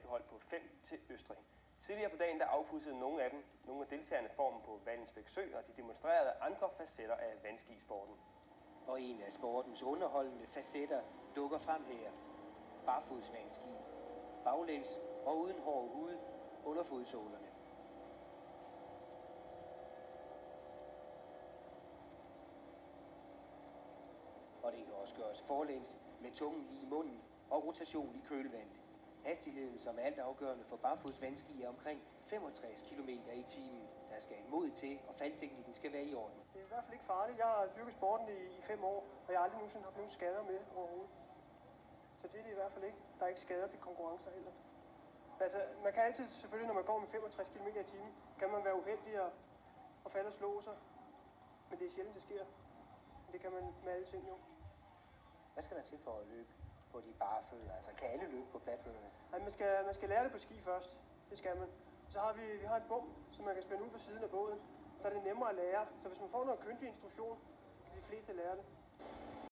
hold på 5 til Østrig. Tidligere på dagen der afpudsede nogle af deltagerne formen på Vallensbæk Sø, og de demonstrerede andre facetter af vandskisporten. Og en af sportens underholdende facetter dukker frem her. Barfodsvandski. Baglæns og uden hård hud under fodsålerne. Og det kan også gøres forlæns med tungen lige i munden og rotation i kølvandet. Hastigheden, som er alt afgørende for barfodsvandski, er omkring 65 km i timen. Der skal et mod til, og faldteknikken skal være i orden. Det er i hvert fald ikke farligt. Jeg har dyrket sporten i 5 år, og jeg har aldrig nogensinde haft nogen skader med overhovedet. Så det er det i hvert fald ikke. Der er ikke skader til konkurrencer heller. Altså, man kan altid selvfølgelig, når man går med 65 km i timen, kan man være uheldig og falde og slå sig. Men det er sjældent, det sker. Men det kan man med alle ting jo. Hvad skal der til for at løbe på de bare fødder? Altså, kan alle løbe på platfødderne? Nej, man skal lære det på ski først. Det skal man. Så har vi har et bum, som man kan spænde ud på siden af båden. Så er det nemmere at lære. Så hvis man får noget kyndig instruktion, kan de fleste lære det.